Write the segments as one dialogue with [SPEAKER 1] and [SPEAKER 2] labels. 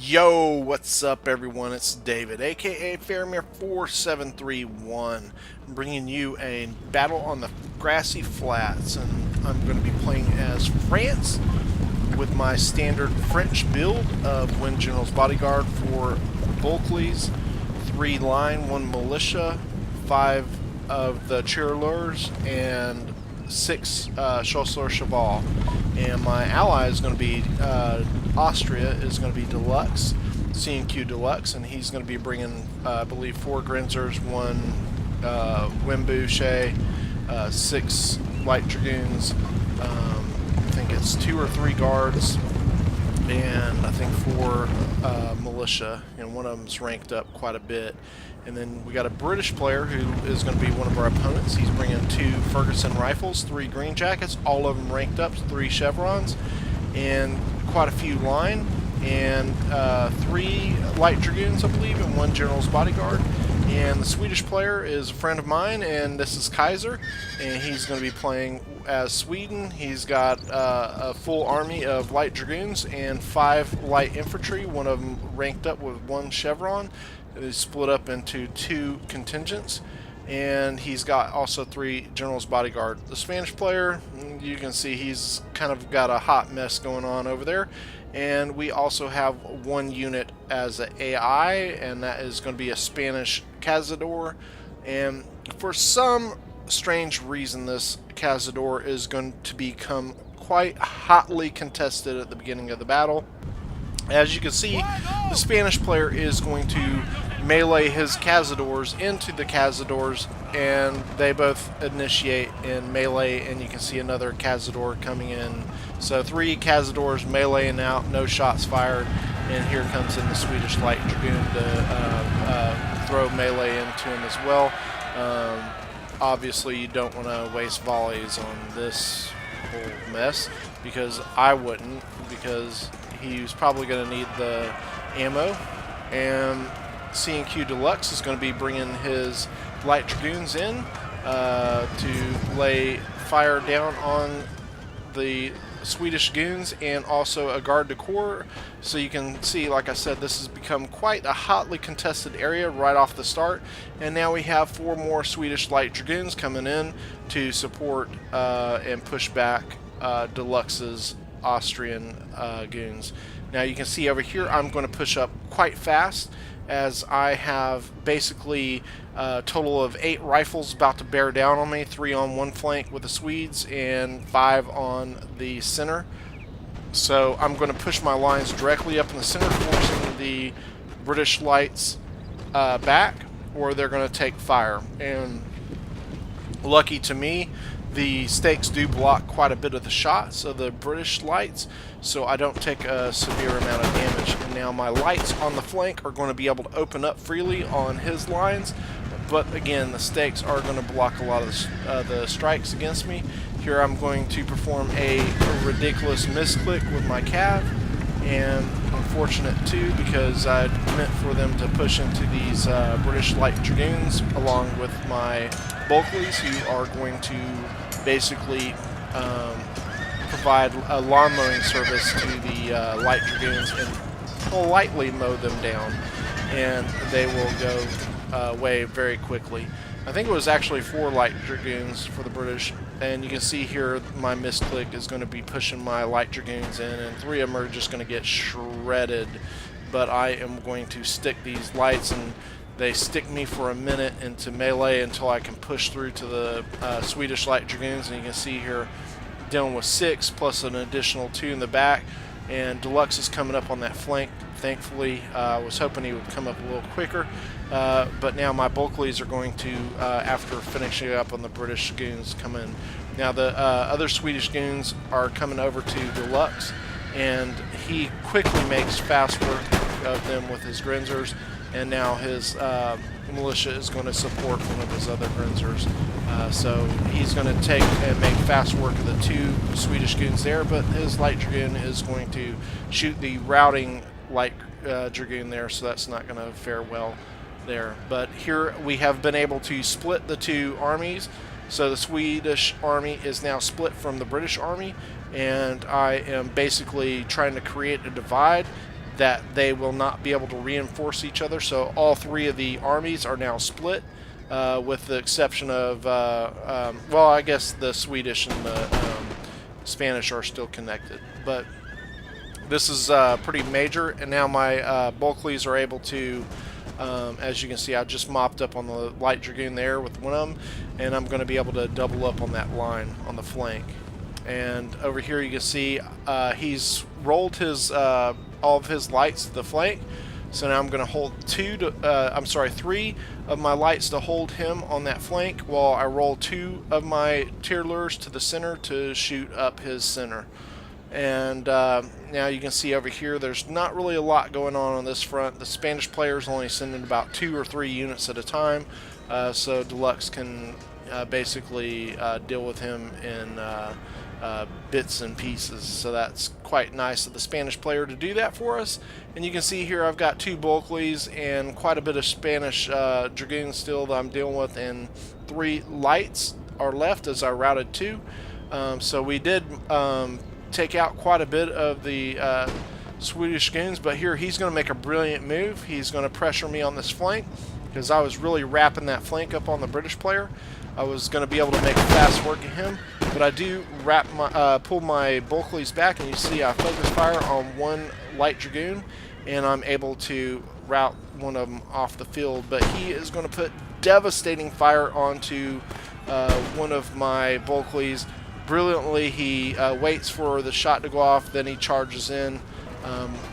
[SPEAKER 1] Yo, what's up everyone? It's David, aka Faramir 4731, bringing you a battle on the Grassy Flats, and I'm going to be playing as France with my standard French build of Wind General's Bodyguard for Bulkleys, 3 line, 1 militia, 5 of the cheerleaders, and 6 Chasseurs Cheval. And my ally is going to be Austria is going to be Deluxe, CNQ D3lux, and he's going to be bringing, I believe, 4 Grinzers, 1 Wimbuche, 6 Light Dragoons, I think it's 2 or 3 guards, and I think 4 militia, and one of them's ranked up quite a bit. And then we got a British player who is going to be one of our opponents. He's bringing 2 Ferguson rifles, 3 green jackets, all of them ranked up, 3 chevrons, and quite a few line, and 3 light dragoons, I believe, and 1 general's bodyguard. And the Swedish player is a friend of mine, and this is Kaiser, and he's going to be playing as Sweden. He's got a full army of light dragoons and 5 light infantry, one of them ranked up with 1 chevron. It is split up into 2 contingents, and he's got also 3 general's bodyguard. The Spanish player, you can see he's kind of got a hot mess going on over there, and we also have 1 unit as an AI, and that is going to be a Spanish Cazador. And for some strange reason, this Cazador is going to become quite hotly contested at the beginning of the battle. As you can see, the Spanish player is going to melee his Cazadors into the Cazadors, and they both initiate in melee, and you can see another Cazador coming in. So 3 Cazadors meleeing out, no shots fired, and here comes in the Swedish Light Dragoon to throw melee into him as well. Obviously you don't want to waste volleys on this whole mess, because I wouldn't, because he's probably going to need the ammo. And CNQ D3lux is going to be bringing his light dragoons in to lay fire down on the Swedish goons, and also a garde du corps. So you can see, like I said, this has become quite a hotly contested area right off the start, and now we have 4 more Swedish light dragoons coming in to support and push back D3lux's Austrian goons. Now you can see over here I'm going to push up quite fast, as I have basically a total of 8 rifles about to bear down on me, 3 on one flank with the Swedes and 5 on the center. So I'm going to push my lines directly up in the center, forcing the British lights back, or they're going to take fire. And lucky to me, the stakes do block quite a bit of the shots of the British lights, so I don't take a severe amount of damage. And now my lights on the flank are going to be able to open up freely on his lines, but again, the stakes are going to block a lot of the strikes against me. Here I'm going to perform a ridiculous misclick with my cav, and unfortunate too, because I meant for them to push into these British light dragoons along with my Bulkleys, who are going to basically provide a lawn mowing service to the light dragoons and politely mow them down, and they will go away very quickly. I think it was actually 4 light dragoons for the British, and you can see here my misclick is going to be pushing my light dragoons in, and 3 of them are just going to get shredded. But I am going to stick these lights, and they stick me for a minute into melee until I can push through to the Swedish light dragoons. And you can see here dealing with 6 plus an additional 2 in the back, and D3lux is coming up on that flank. Thankfully, I was hoping he would come up a little quicker, but now my Bulkleys are going to, after finishing up on the British goons, come in. Now the other Swedish goons are coming over to D3lux, and he quickly makes fast work of them with his Grinzers, and now his militia is going to support one of his other Grinzers. So he's going to take and make fast work of the 2 Swedish goons there, but his light dragoon is going to shoot the routing light dragoon there, so that's not going to fare well there. But here we have been able to split the 2 armies, so the Swedish army is now split from the British army, and I am basically trying to create a divide that they will not be able to reinforce each other. So all three of the armies are now split, with the exception of, well, I guess the Swedish and the Spanish are still connected. But this is pretty major, and now my Bulkleys are able to, as you can see, I just mopped up on the Light Dragoon there with one of them, and I'm going to be able to double up on that line on the flank. And over here you can see he's rolled his all of his lights to the flank. So now I'm going to hold three of my lights to hold him on that flank, while I roll two of my Tirlurs to the center to shoot up his center. And now you can see over here there's not really a lot going on this front. The Spanish players only sending about 2 or 3 units at a time, so D3lux can basically deal with him in bits and pieces. So that's quite nice of the Spanish player to do that for us. And you can see here I've got 2 Bulkleys and quite a bit of Spanish Dragoons still that I'm dealing with, and 3 lights are left as I routed 2. So we did take out quite a bit of the Swedish goons, but here he's going to make a brilliant move. He's going to pressure me on this flank, because I was really wrapping that flank up on the British player. I was going to be able to make fast work of him, but I do pull my Bulkleys back, and you see I focus fire on one Light Dragoon, and I'm able to route one of them off the field. But he is going to put devastating fire onto one of my Bulkleys. Brilliantly, he waits for the shot to go off, then he charges in,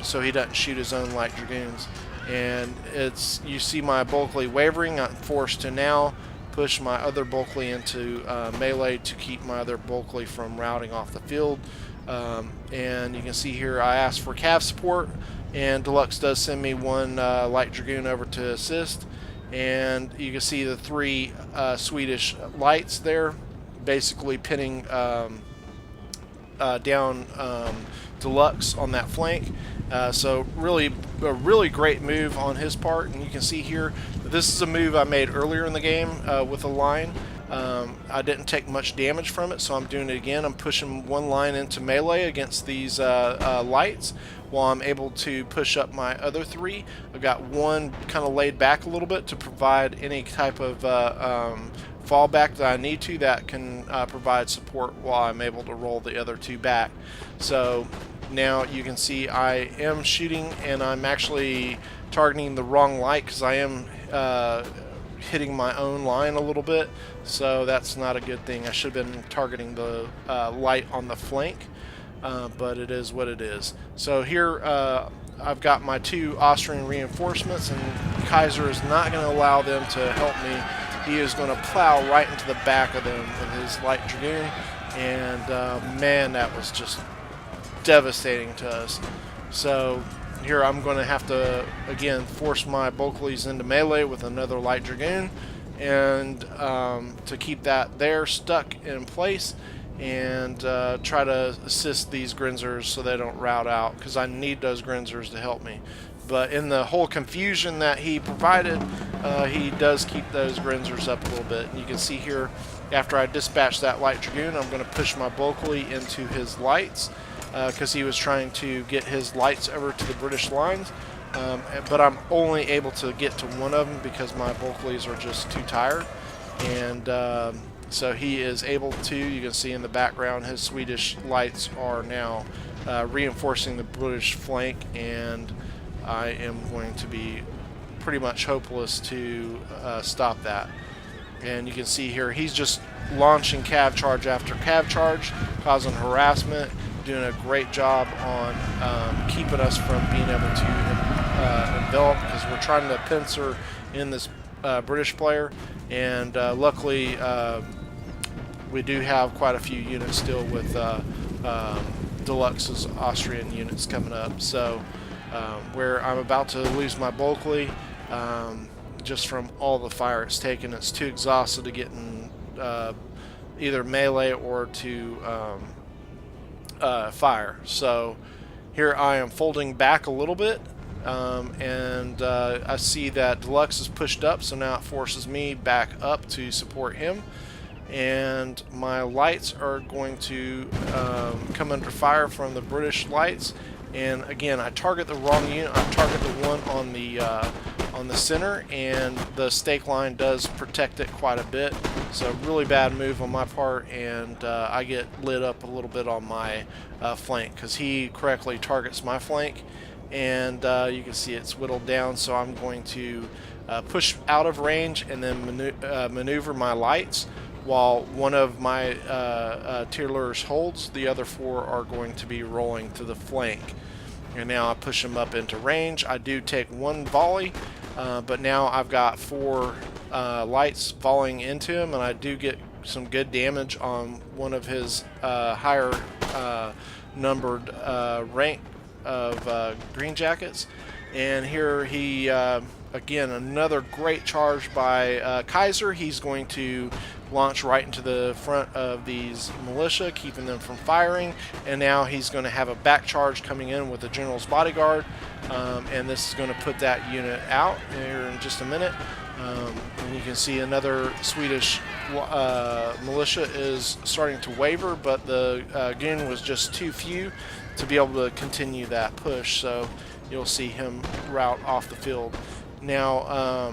[SPEAKER 1] so he doesn't shoot his own Light Dragoons. And you see my Bulkley wavering. I'm forced to now push my other Bulkley into melee to keep my other Bulkley from routing off the field. And you can see here I asked for cav support, and D3lux does send me one Light Dragoon over to assist. And you can see the 3 Swedish lights there, basically pinning down D3lux on that flank. So really a really great move on his part. And you can see here this is a move I made earlier in the game with a line. I didn't take much damage from it, so I'm doing it again. I'm pushing one line into melee against these lights, while I'm able to push up my other 3. I've got one kind of laid back a little bit to provide any type of fallback that I need to, that can provide support while I'm able to roll the other 2 back. So now you can see I am shooting, and I'm actually targeting the wrong light, because I am hitting my own line a little bit, so that's not a good thing. I should have been targeting the light on the flank, but it is what it is. So here I've got my 2 Austrian reinforcements, and Kaiser is not going to allow them to help me. He is going to plow right into the back of them with his Light Dragoon, and man, that was just devastating to us. So here I'm going to have to again force my Bulkleys into melee with another Light Dragoon, and to keep that there stuck in place, and try to assist these Grinzers so they don't rout out, because I need those Grinzers to help me. But in the whole confusion that he provided, he does keep those Grinzers up a little bit. And you can see here, after I dispatch that Light Dragoon, I'm going to push my Bulkley into his lights, because he was trying to get his lights over to the British lines. But I'm only able to get to one of them because my Bulkleys are just too tired. And so he is able to, you can see in the background, his Swedish lights are now reinforcing the British flank, and I am going to be pretty much hopeless to stop that. And you can see here he's just launching cav charge after cav charge, causing harassment, doing a great job on keeping us from being able to envelop, because we're trying to pincer in this British player. And luckily we do have quite a few units still with D3lux's Austrian units coming up. So where I'm about to lose my Bulkley just from all the fire it's taken. It's too exhausted to get in either melee or to fire. So here I am folding back a little bit, and I see that D3lux is pushed up, so now it forces me back up to support him. And my lights are going to come under fire from the British lights, And again, I target the wrong unit. I target the one on the center, and the stake line does protect it quite a bit. So really bad move on my part, and I get lit up a little bit on my flank because he correctly targets my flank, and you can see it's whittled down. So I'm going to push out of range and then maneuver my lights while one of my tier lures holds. The other 4 are going to be rolling to the flank. And now I push them up into range. I do take 1 volley, but now I've got 4 lights volleying into him, and I do get some good damage on one of his higher numbered rank of green jackets. And here he, again, another great charge by Kaiser. He's going to launch right into the front of these militia, keeping them from firing, and now he's going to have a back charge coming in with the general's bodyguard, and this is going to put that unit out here in just a minute. And you can see another Swedish militia is starting to waver, but the goon was just too few to be able to continue that push, so you'll see him rout off the field. Now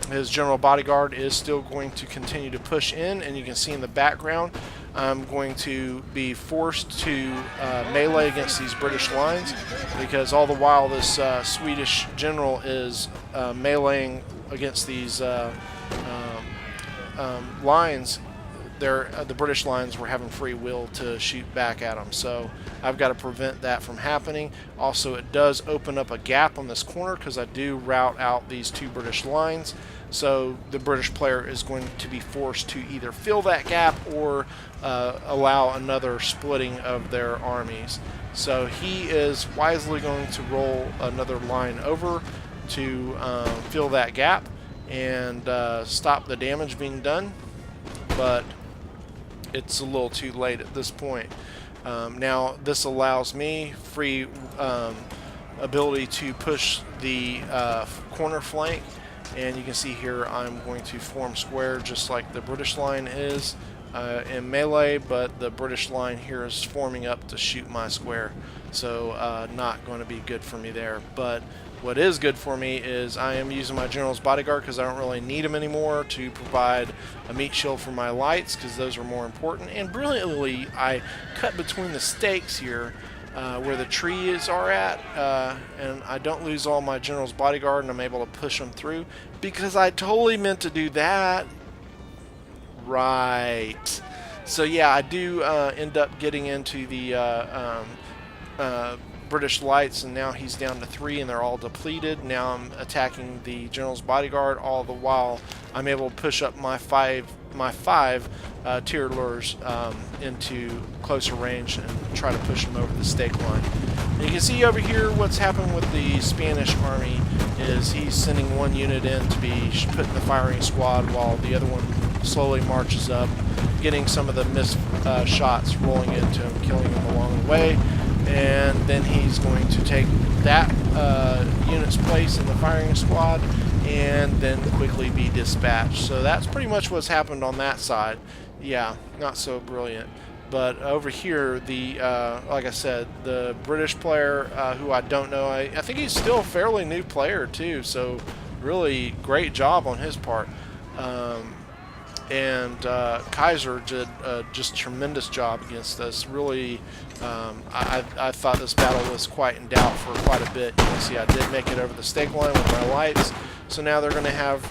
[SPEAKER 1] his general bodyguard is still going to continue to push in, and you can see in the background I'm going to be forced to melee against these British lines, because all the while this Swedish general is meleeing against these lines, the British lines were having free will to shoot back at them. So I've got to prevent that from happening. Also, it does open up a gap on this corner because I do route out these 2 British lines. So the British player is going to be forced to either fill that gap or allow another splitting of their armies. So he is wisely going to roll another line over to fill that gap and stop the damage being done. But it's a little too late at this point. Now this allows me free ability to push the corner flank, and you can see here I'm going to form square just like the British line is in melee, but the British line here is forming up to shoot my square, so not going to be good for me there. But what is good for me is I am using my general's bodyguard because I don't really need him anymore to provide a meat shield for my lights, because those are more important. And brilliantly, I cut between the stakes here where the trees are at, and I don't lose all my general's bodyguard, and I'm able to push them through because I totally meant to do that. Right. So yeah, I do end up getting into the British lights, and now he's down to 3 and they're all depleted. Now I'm attacking the general's bodyguard, all the while I'm able to push up my five tier lures into closer range and try to push them over the stake line. And you can see over here what's happened with the Spanish army is he's sending 1 unit in to be put in the firing squad while the other one slowly marches up, getting some of the missed shots rolling into him, killing him along the way. And then he's going to take that unit's place in the firing squad and then quickly be dispatched. So that's pretty much what's happened on that side. Yeah, not so brilliant. But over here, the like I said, the British player who I don't know, I think he's still a fairly new player too, so really great job on his part. And Kaiser did just tremendous job against us. Really, I thought this battle was quite in doubt for quite a bit. You can see I did make it over the stake line with my lights. So now they're going to have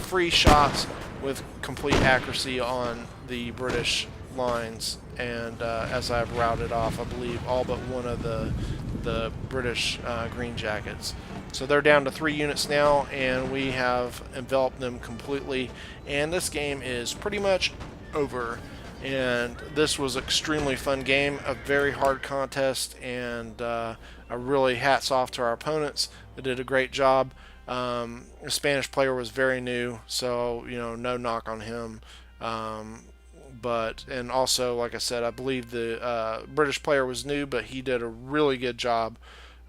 [SPEAKER 1] free shots with complete accuracy on the British lines. And as I've routed off, I believe, all but one of the British green jackets. So they're down to 3 units now, and we have enveloped them completely. And this game is pretty much over. And this was an extremely fun game, a very hard contest, and a really hats off to our opponents. They did a great job. The Spanish player was very new, so no knock on him. And also, like I said, I believe the British player was new, but he did a really good job,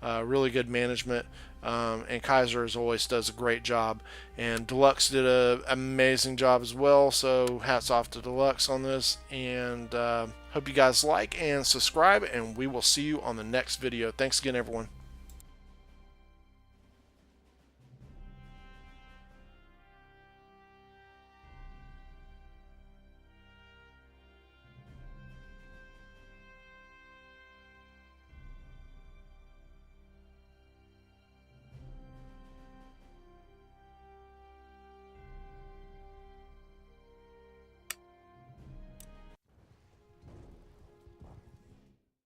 [SPEAKER 1] really good management. and Kaiser as always does a great job, and Deluxe did an amazing job as well, so hats off to Deluxe on this. And hope you guys like and subscribe, and we will see you on the next video. Thanks again, everyone.